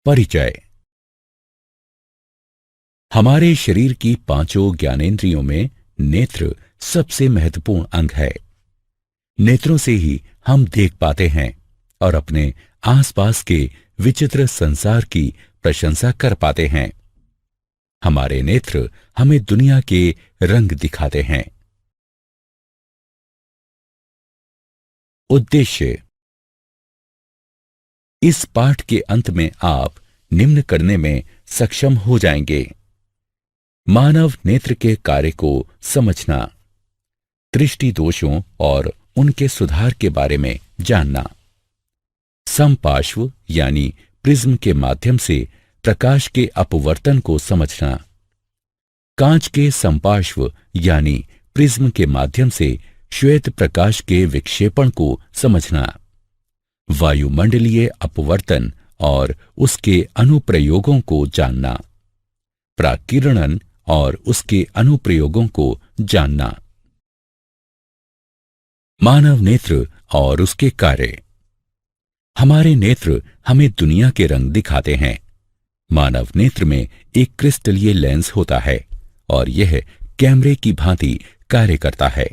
परिचय। हमारे शरीर की पांचों ज्ञानेंद्रियों में नेत्र सबसे महत्वपूर्ण अंग है। नेत्रों से ही हम देख पाते हैं और अपने आसपास के विचित्र संसार की प्रशंसा कर पाते हैं। हमारे नेत्र हमें दुनिया के रंग दिखाते हैं। उद्देश्य। इस पाठ के अंत में आप निम्न करने में सक्षम हो जाएंगे: मानव नेत्र के कार्य को समझना, दृष्टि दोषों और उनके सुधार के बारे में जानना, समपार्श्व यानी प्रिज्म के माध्यम से प्रकाश के अपवर्तन को समझना, कांच के समपार्श्व यानी प्रिज्म के माध्यम से श्वेत प्रकाश के विक्षेपण को समझना, वायुमंडलीय अपवर्तन और उसके अनुप्रयोगों को जानना, प्राकिरणन और उसके अनुप्रयोगों को जानना। मानव नेत्र और उसके कार्य। हमारे नेत्र हमें दुनिया के रंग दिखाते हैं। मानव नेत्र में एक क्रिस्टलीय लेंस होता है और यह कैमरे की भांति कार्य करता है।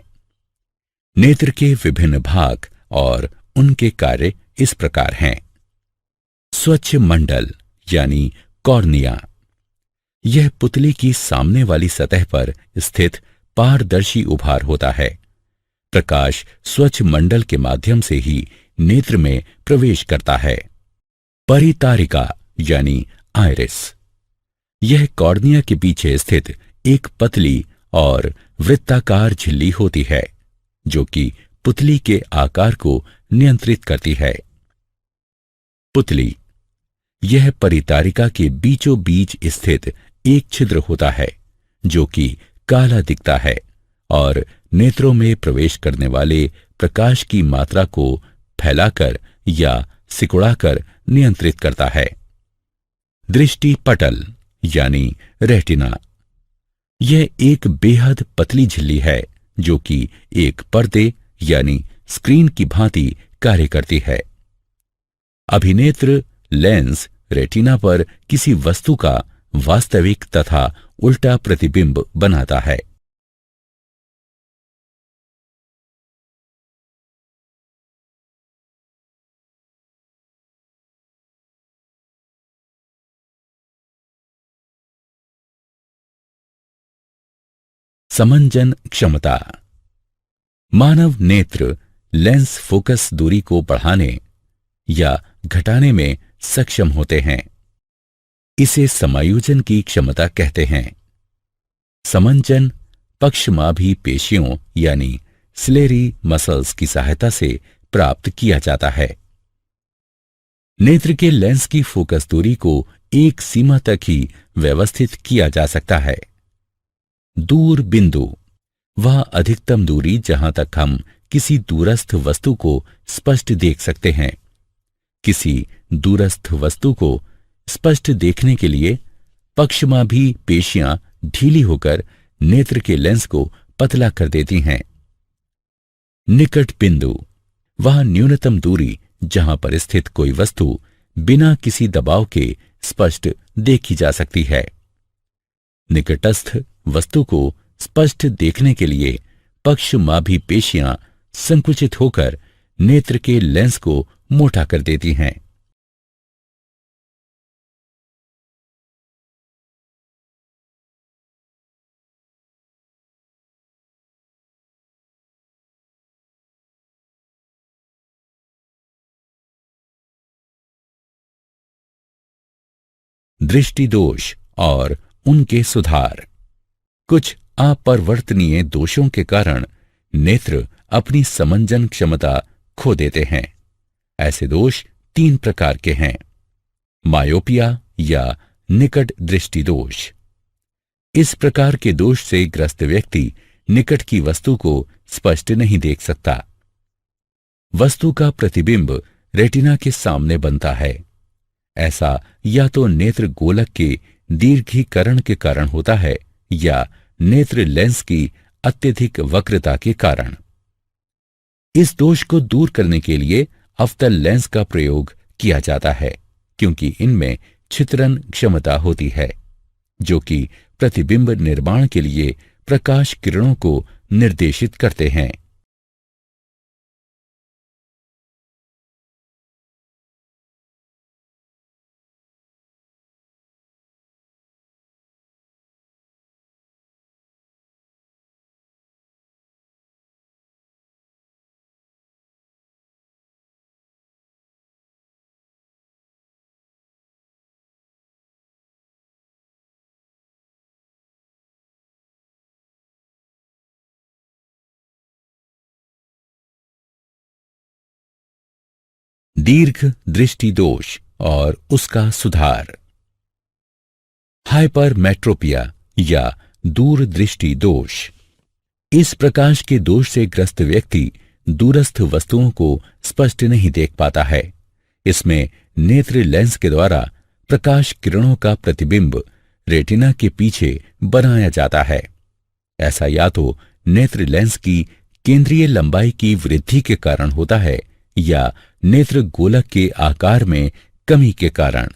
नेत्र के विभिन्न भाग और उनके कार्य इस प्रकार हैं: स्वच्छ मंडल यानी कॉर्निया, यह पुतली की सामने वाली सतह पर स्थित पारदर्शी उभार होता है। प्रकाश स्वच्छ मंडल के माध्यम से ही नेत्र में प्रवेश करता है। परितारिका यानी आइरिस, यह कॉर्निया के पीछे स्थित एक पतली और वृत्ताकार झिल्ली होती है जो कि पुतली के आकार को नियंत्रित करती है। पुतली, यह परितारिका के बीचों बीच स्थित एक छिद्र होता है जो कि काला दिखता है और नेत्रों में प्रवेश करने वाले प्रकाश की मात्रा को फैलाकर या सिकुड़ाकर नियंत्रित करता है। दृष्टि पटल यानी रेटिना, यह एक बेहद पतली झिल्ली है जो कि एक पर्दे यानी स्क्रीन की भांति कार्य करती है। अभिनेत्र लेंस रेटिना पर किसी वस्तु का वास्तविक तथा उल्टा प्रतिबिंब बनाता है। समंजन क्षमता। मानव नेत्र लेंस फोकस दूरी को बढ़ाने या घटाने में सक्षम होते हैं। इसे समायोजन की क्षमता कहते हैं। समंजन पक्षमाभी पेशियों यानी सिलेरी मसल्स की सहायता से प्राप्त किया जाता है। नेत्र के लेंस की फोकस दूरी को एक सीमा तक ही व्यवस्थित किया जा सकता है। दूर बिंदु, वह अधिकतम दूरी जहां तक हम किसी दूरस्थ वस्तु को स्पष्ट देख सकते हैं। किसी दूरस्थ वस्तु को स्पष्ट देखने के लिए पक्षमाभी पेशियां ढीली होकर नेत्र के लेंस को पतला कर देती हैं। निकट बिंदु, वह न्यूनतम दूरी जहां पर स्थित कोई वस्तु बिना किसी दबाव के स्पष्ट देखी जा सकती है। निकटस्थ वस्तु को स्पष्ट देखने के लिए पक्षमाभी पेशियां संकुचित होकर नेत्र के लेंस को मोटा कर देती हैं। दृष्टि दोष और उनके सुधार। कुछ अपरिवर्तनीय दोषों के कारण नेत्र अपनी समंजन क्षमता खो देते हैं। ऐसे दोष 3 प्रकार के हैं: मायोपिया या निकट दृष्टि दोष। इस प्रकार के दोष से ग्रस्त व्यक्ति निकट की वस्तु को स्पष्ट नहीं देख सकता। वस्तु का प्रतिबिंब रेटिना के सामने बनता है। ऐसा या तो नेत्र गोलक के दीर्घीकरण के कारण होता है या नेत्र लेंस की अत्यधिक वक्रता के कारण। इस दोष को दूर करने के लिए अवतल लेंस का प्रयोग किया जाता है क्योंकि इनमें छितरन क्षमता होती है, जो कि प्रतिबिंब निर्माण के लिए प्रकाश किरणों को निर्देशित करते हैं। दीर्घ दृष्टि दोष और उसका सुधार। हाइपरमेट्रोपिया या दूरदृष्टि दोष। इस प्रकाश के दोष से ग्रस्त व्यक्ति दूरस्थ वस्तुओं को स्पष्ट नहीं देख पाता है। इसमें नेत्र लेंस के द्वारा प्रकाश किरणों का प्रतिबिंब रेटिना के पीछे बनाया जाता है। ऐसा या तो नेत्र लेंस की केंद्रीय लंबाई की वृद्धि के कारण होता है या नेत्र गोलक के आकार में कमी के कारण।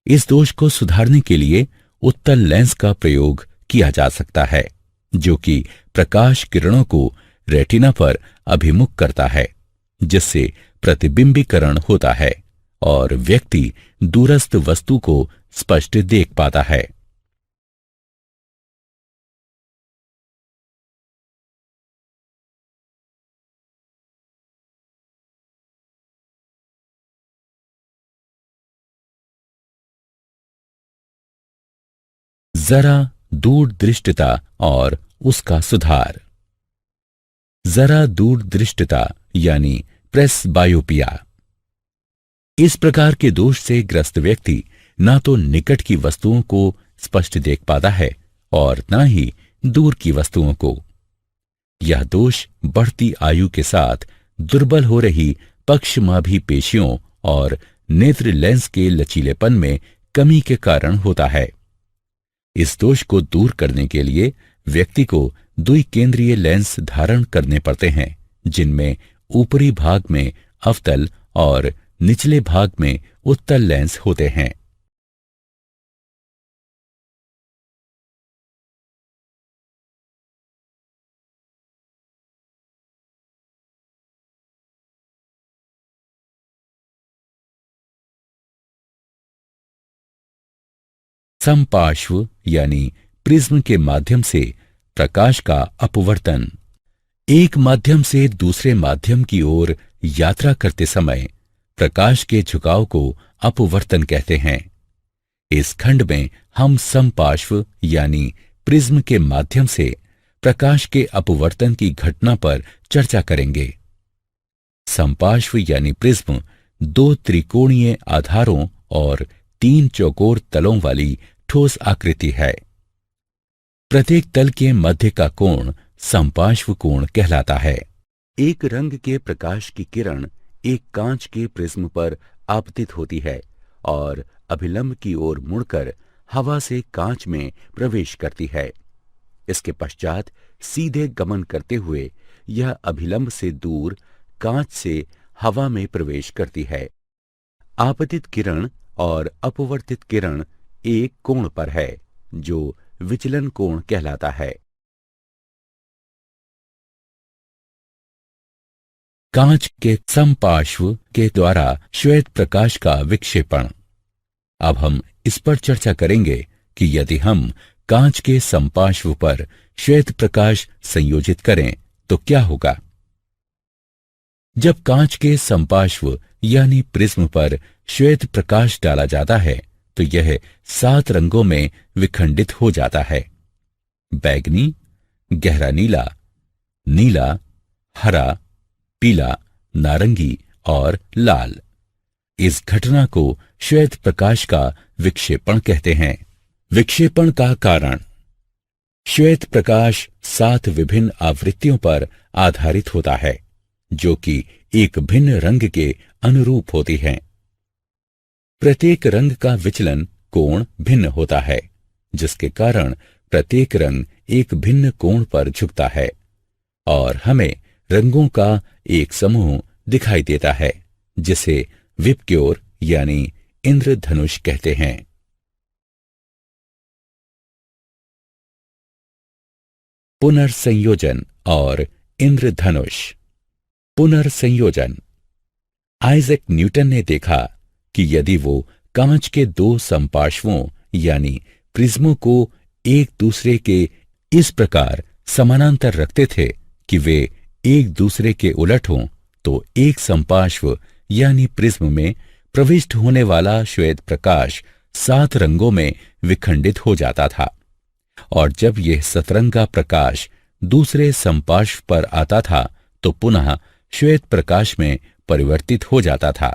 इस दोष को सुधारने के लिए उत्तल लेंस का प्रयोग किया जा सकता है, जो कि प्रकाश किरणों को रेटिना पर अभिमुख करता है, जिससे प्रतिबिंबीकरण होता है और व्यक्ति दूरस्थ वस्तु को स्पष्ट देख पाता है। जरा दूरदृष्टिता और उसका सुधार। जरा दूरदृष्टिता यानी प्रेसबायोपिया। इस प्रकार के दोष से ग्रस्त व्यक्ति ना तो निकट की वस्तुओं को स्पष्ट देख पाता है और ना ही दूर की वस्तुओं को। यह दोष बढ़ती आयु के साथ दुर्बल हो रही पक्षमाभी पेशियों और नेत्र लेंस के लचीलेपन में कमी के कारण होता है। इस दोष को दूर करने के लिए व्यक्ति को द्विकेंद्रीय लेंस धारण करने पड़ते हैं, जिनमें ऊपरी भाग में अवतल और निचले भाग में उत्तल लेंस होते हैं। समपार्श्व यानी प्रिज्म के माध्यम से प्रकाश का अपवर्तन। एक माध्यम से दूसरे माध्यम की ओर यात्रा करते समय प्रकाश के झुकाव को अपवर्तन कहते हैं। इस खंड में हम समपार्श्व यानी प्रिज्म के माध्यम से प्रकाश के अपवर्तन की घटना पर चर्चा करेंगे। समपार्श्व यानी प्रिज्म दो त्रिकोणीय आधारों और तीन चौकोर तलों वाली ठोस आकृति है। प्रत्येक तल के मध्य का कोण समपार्श्व कोण कहलाता है। एक रंग के प्रकाश की किरण एक कांच के प्रिज्म पर आपतित होती है और अभिलंब की ओर मुड़कर हवा से कांच में प्रवेश करती है। इसके पश्चात सीधे गमन करते हुए यह अभिलंब से दूर कांच से हवा में प्रवेश करती है। आपतित किरण और अपवर्तित किरण एक कोण पर है, जो विचलन कोण कहलाता है। कांच के समपार्श्व के द्वारा श्वेत प्रकाश का विक्षेपण। अब हम इस पर चर्चा करेंगे कि यदि हम कांच के समपार्श्व पर श्वेत प्रकाश संयोजित करें तो क्या होगा। जब कांच के समपार्श्व यानी प्रिज्म पर श्वेत प्रकाश डाला जाता है तो यह 7 रंगों में विखंडित हो जाता है। बैगनी, गहरा नीला, नीला, हरा, पीला, नारंगी और लाल। इस घटना को श्वेत प्रकाश का विक्षेपण कहते हैं। विक्षेपण का कारण। श्वेत प्रकाश 7 विभिन्न आवृत्तियों पर आधारित होता है, जो कि एक भिन्न रंग के अनुरूप होती हैं। प्रत्येक रंग का विचलन कोण भिन्न होता है, जिसके कारण प्रत्येक रंग एक भिन्न कोण पर झुकता है और हमें रंगों का एक समूह दिखाई देता है, जिसे विबग्योर यानी इंद्रधनुष कहते हैं। पुनर्संयोजन और इंद्रधनुष। पुनर्संयोजन। आइजैक न्यूटन ने देखा कि यदि वो कांच के दो समपार्श्वों यानी प्रिज्मों को एक दूसरे के इस प्रकार समानांतर रखते थे कि वे एक दूसरे के उलट हों, तो एक समपार्श्व यानी प्रिज्म में प्रविष्ट होने वाला श्वेत प्रकाश 7 रंगों में विखंडित हो जाता था, और जब यह सतरंगा प्रकाश दूसरे समपार्श्व पर आता था तो पुनः श्वेत प्रकाश में परिवर्तित हो जाता था।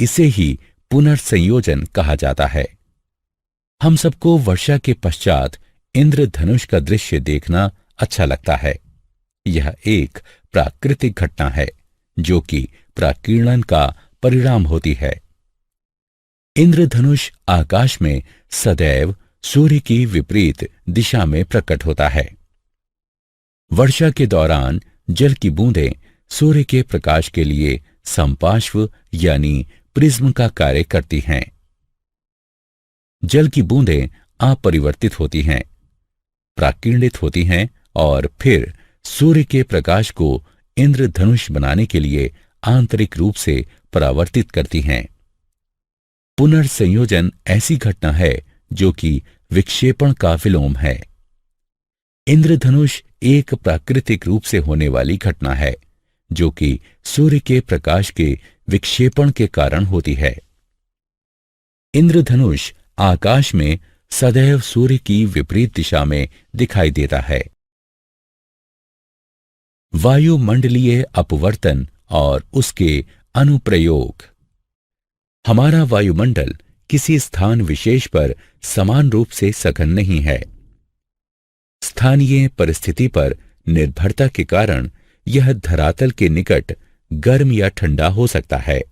इसे ही पुनर्संयोजन कहा जाता है। हम सबको वर्षा के पश्चात इंद्रधनुष का दृश्य देखना अच्छा लगता है। यह एक प्राकृतिक घटना है जो कि प्राकीर्णन का परिणाम होती है। इंद्रधनुष आकाश में सदैव सूर्य की विपरीत दिशा में प्रकट होता है। वर्षा के दौरान जल की बूंदें सूर्य के प्रकाश के लिए समपार्श्व यानी प्रिज्म का कार्य करती हैं। जल की बूंदें अपरिवर्तित होती हैं, प्राकीर्णित होती हैं और फिर सूर्य के प्रकाश को इंद्रधनुष बनाने के लिए आंतरिक रूप से परावर्तित करती हैं। पुनर्संयोजन ऐसी घटना है जो कि विक्षेपण का विलोम है। इंद्रधनुष एक प्राकृतिक रूप से होने वाली घटना है जो कि सूर्य के प्रकाश के विक्षेपण के कारण होती है। इंद्रधनुष आकाश में सदैव सूर्य की विपरीत दिशा में दिखाई देता है। वायुमंडलीय अपवर्तन और उसके अनुप्रयोग। हमारा वायुमंडल किसी स्थान विशेष पर समान रूप से सघन नहीं है। स्थानीय परिस्थिति पर निर्भरता के कारण यह धरातल के निकट गर्म या ठंडा हो सकता है।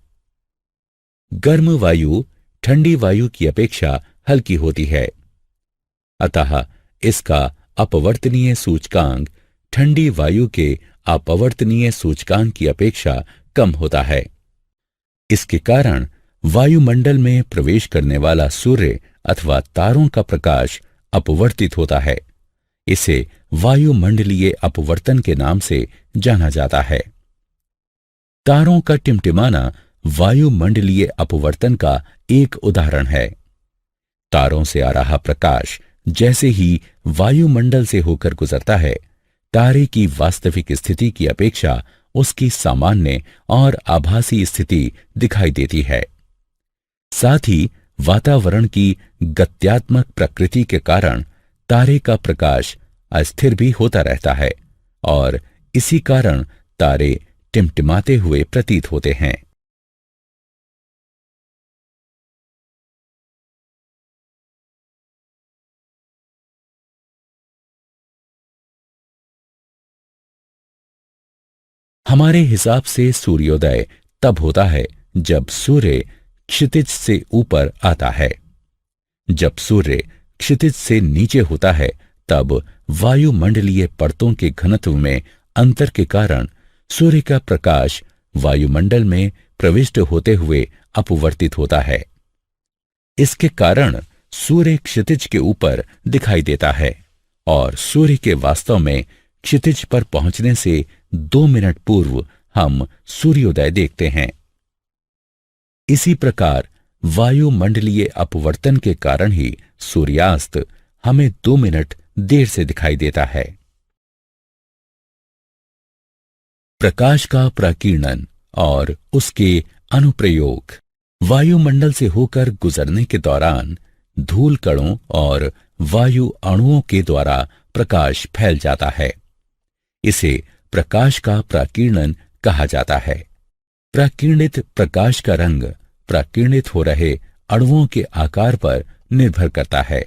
गर्म वायु ठंडी वायु की अपेक्षा हल्की होती है, अतः इसका अपवर्तनीय सूचकांक ठंडी वायु के अपवर्तनीय सूचकांक की अपेक्षा कम होता है। इसके कारण वायुमंडल में प्रवेश करने वाला सूर्य अथवा तारों का प्रकाश अपवर्तित होता है। इसे वायुमंडलीय अपवर्तन के नाम से जाना जाता है। तारों का टिमटिमाना वायुमंडलीय अपवर्तन का एक उदाहरण है। तारों से आ रहा प्रकाश जैसे ही वायुमंडल से होकर गुजरता है, तारे की वास्तविक स्थिति की अपेक्षा उसकी सामान्य और आभासी स्थिति दिखाई देती है। साथ ही वातावरण की गत्यात्मक प्रकृति के कारण तारे का प्रकाश अस्थिर भी होता रहता है और इसी कारण तारे टिमटिमाते हुए प्रतीत होते हैं। हमारे हिसाब से सूर्योदय तब होता है जब सूर्य क्षितिज से ऊपर आता है। जब सूर्य क्षितिज से नीचे होता है तब वायुमंडलीय परतों के घनत्व में अंतर के कारण सूर्य का प्रकाश वायुमंडल में प्रविष्ट होते हुए अपवर्तित होता है। इसके कारण सूर्य क्षितिज के ऊपर दिखाई देता है और सूर्य के वास्तव में क्षितिज पर पहुंचने से 2 मिनट पूर्व हम सूर्योदय देखते हैं। इसी प्रकार वायुमंडलीय अपवर्तन के कारण ही सूर्यास्त हमें 2 मिनट देर से दिखाई देता है। प्रकाश का प्राकीर्णन और उसके अनुप्रयोग। वायुमंडल से होकर गुजरने के दौरान धूल कणों और वायु अणुओं के द्वारा प्रकाश फैल जाता है। इसे प्रकाश का प्राकीर्णन कहा जाता है। प्राकीर्णित प्रकाश का रंग प्राकीर्णित हो रहे अणुओं के आकार पर निर्भर करता है।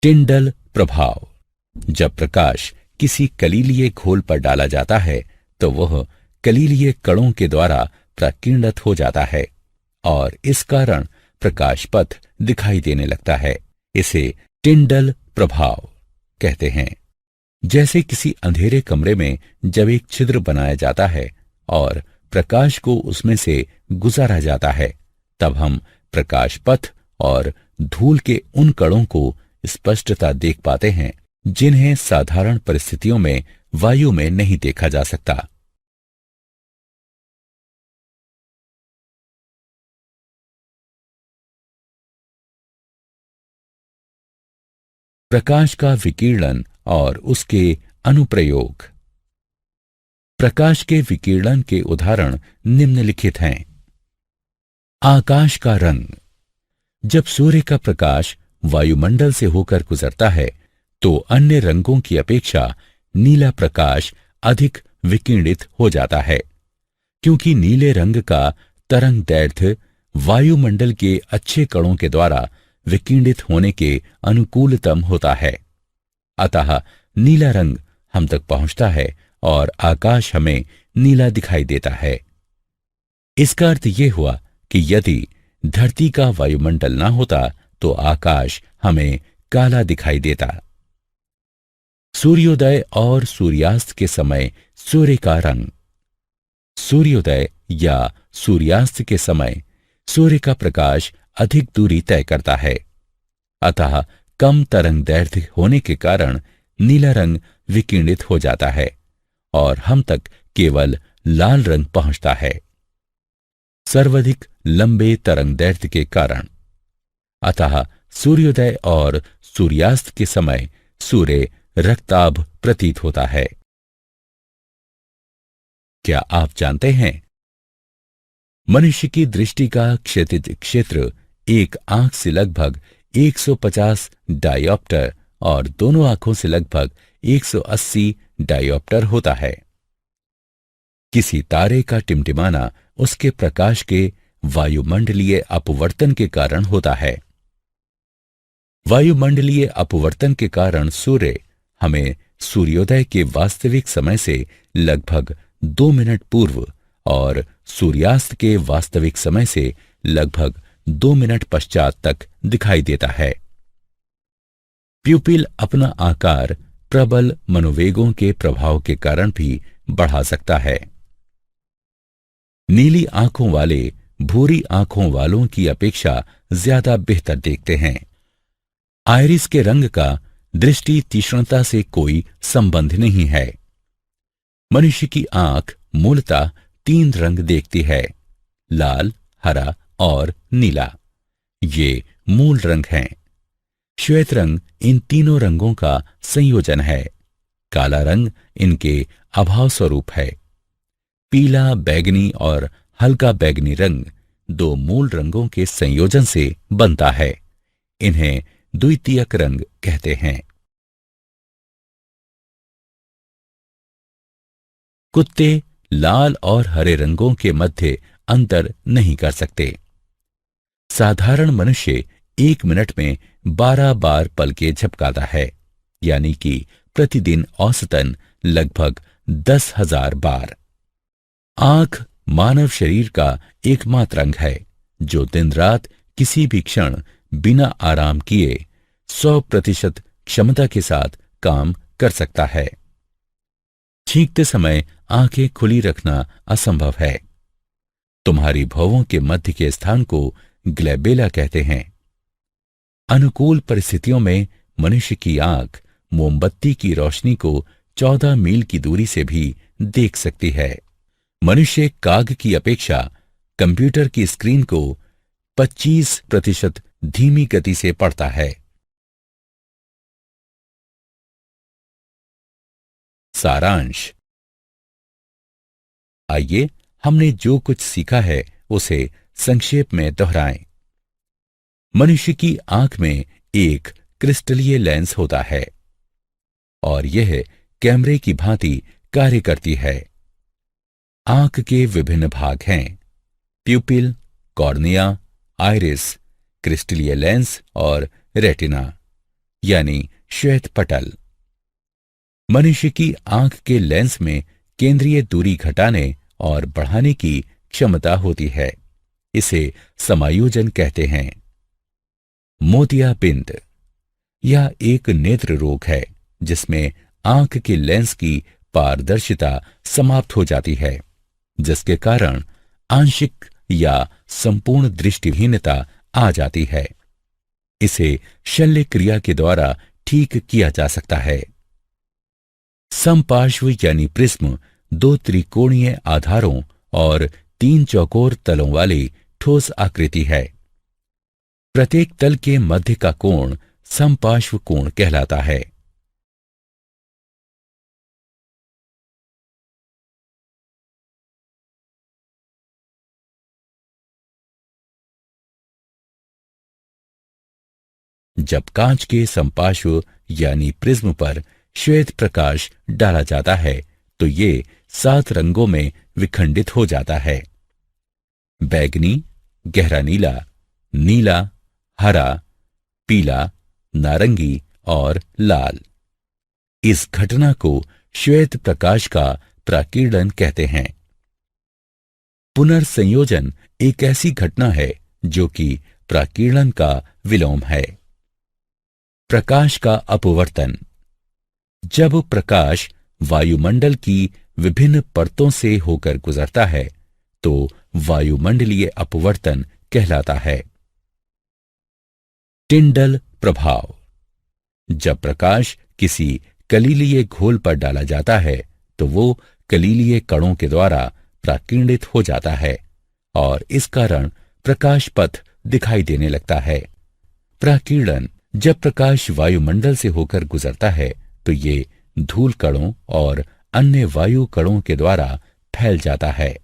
टिंडल प्रभाव। जब प्रकाश किसी कलीलीय घोल पर डाला जाता है तो वह कलीलीय कणों के द्वारा प्राकीर्णित हो जाता है और इस कारण प्रकाश पथ दिखाई देने लगता है। इसे टिंडल प्रभाव कहते हैं। जैसे किसी अंधेरे कमरे में जब एक छिद्र बनाया जाता है और प्रकाश को उसमें से गुजारा जाता है, तब हम प्रकाश पथ और धूल के उन कणों को स्पष्टता देख पाते हैं जिन्हें साधारण परिस्थितियों में वायु में नहीं देखा जा सकता। प्रकाश का विकिरण और उसके अनुप्रयोग। प्रकाश के विकिरण के उदाहरण निम्नलिखित हैं। आकाश का रंग। जब सूर्य का प्रकाश वायुमंडल से होकर गुजरता है तो अन्य रंगों की अपेक्षा नीला प्रकाश अधिक विकिरणित हो जाता है, क्योंकि नीले रंग का तरंगदैर्घ्य वायुमंडल के अच्छे कणों के द्वारा विकिरणित होने के अनुकूलतम होता है। अतः नीला रंग हम तक पहुंचता है और आकाश हमें नीला दिखाई देता है। इसका अर्थ यह हुआ कि यदि धरती का वायुमंडल न होता तो आकाश हमें काला दिखाई देता। सूर्योदय और सूर्यास्त के समय सूर्य का रंग। सूर्योदय या सूर्यास्त के समय सूर्य का प्रकाश अधिक दूरी तय करता है, अतः कम तरंगदैर्घ्य होने के कारण नीला रंग विकिरणित हो जाता है और हम तक केवल लाल रंग पहुंचता है। सर्वाधिक लंबे तरंगदैर्घ्य के कारण, अतः सूर्योदय और सूर्यास्त के समय सूर्य रक्ताभ प्रतीत होता है। क्या आप जानते हैं मनुष्य की दृष्टि का क्षैतिज क्षेत्र एक आंख से लगभग 150 डायोप्टर और दोनों आंखों से लगभग 180 डायोप्टर होता है। किसी तारे का टिमटिमाना उसके प्रकाश के वायुमंडलीय अपवर्तन के कारण होता है। वायुमंडलीय अपवर्तन के कारण सूर्य हमें सूर्योदय के वास्तविक समय से लगभग 2 मिनट पूर्व और सूर्यास्त के वास्तविक समय से लगभग 2 मिनट पश्चात तक दिखाई देता है। प्यूपिल अपना आकार प्रबल मनोवेगों के प्रभाव के कारण भी बढ़ा सकता है। नीली आंखों वाले भूरी आंखों वालों की अपेक्षा ज्यादा बेहतर देखते हैं। आइरिस के रंग का दृष्टि तीक्ष्णता से कोई संबंध नहीं है। मनुष्य की आंख मूलतः 3 रंग देखती है, लाल, हरा और नीला। ये मूल रंग हैं। श्वेत रंग इन तीनों रंगों का संयोजन है। काला रंग इनके अभाव स्वरूप है। पीला, बैगनी और हल्का बैगनी रंग 2 मूल रंगों के संयोजन से बनता है। इन्हें द्वितीयक रंग कहते हैं। कुत्ते लाल और हरे रंगों के मध्य अंतर नहीं कर सकते। साधारण मनुष्य 1 मिनट में 12 बार पलकें झपकाता है, यानी कि प्रतिदिन औसतन लगभग 10,000 बार। आंख मानव शरीर का एकमात्र अंग है जो दिन रात किसी भी क्षण बिना आराम किए 100% क्षमता के साथ काम कर सकता है। छींकते समय आंखें खुली रखना असंभव है। तुम्हारी भौहों के मध्य के स्थान को ग्लैबेला कहते हैं। अनुकूल परिस्थितियों में मनुष्य की आंख मोमबत्ती की रोशनी को 14 मील की दूरी से भी देख सकती है। मनुष्य काग की अपेक्षा कंप्यूटर की स्क्रीन को 25% धीमी गति से पढ़ता है। सारांश। आइए हमने जो कुछ सीखा है उसे संक्षेप में दोहराएं। मनुष्य की आंख में एक क्रिस्टलीय लेंस होता है और यह कैमरे की भांति कार्य करती है। आंख के विभिन्न भाग हैं: प्यूपिल, कॉर्निया, आइरिस, क्रिस्टलीय लेंस और रेटिना, यानी श्वेत पटल। मनुष्य की आंख के लेंस में केंद्रीय दूरी घटाने और बढ़ाने की क्षमता होती है। इसे समायोजन कहते हैं। मोतियाबिंद। यह एक नेत्र रोग है जिसमें आंख के लेंस की पारदर्शिता समाप्त हो जाती है, जिसके कारण आंशिक या संपूर्ण दृष्टिहीनता आ जाती है। इसे शल्य क्रिया के द्वारा ठीक किया जा सकता है। समपार्श्व यानी प्रिज्म दो त्रिकोणीय आधारों और तीन चौकोर तलों वाली ठोस आकृति है। प्रत्येक तल के मध्य का कोण समपार्श्व कोण कहलाता है। जब कांच के समपार्श्व यानी प्रिज्म पर श्वेत प्रकाश डाला जाता है तो ये 7 रंगों में विखंडित हो जाता है। बैंगनी, गहरा नीला, नीला, हरा, पीला, नारंगी और लाल। इस घटना को श्वेत प्रकाश का प्राकीर्णन कहते हैं। पुनर्संयोजन एक ऐसी घटना है जो कि प्राकीर्णन का विलोम है। प्रकाश का अपवर्तन। जब प्रकाश वायुमंडल की विभिन्न परतों से होकर गुजरता है तो वायुमंडलीय अपवर्तन कहलाता है। टिंडल प्रभाव। जब प्रकाश किसी कलीलीय घोल पर डाला जाता है तो वो कलीलीय कणों के द्वारा प्राकीर्णित हो जाता है और इस कारण प्रकाश पथ दिखाई देने लगता है। प्राकीर्णन। जब प्रकाश वायुमंडल से होकर गुजरता है तो ये धूल कणों और अन्य वायु कणों के द्वारा फैल जाता है।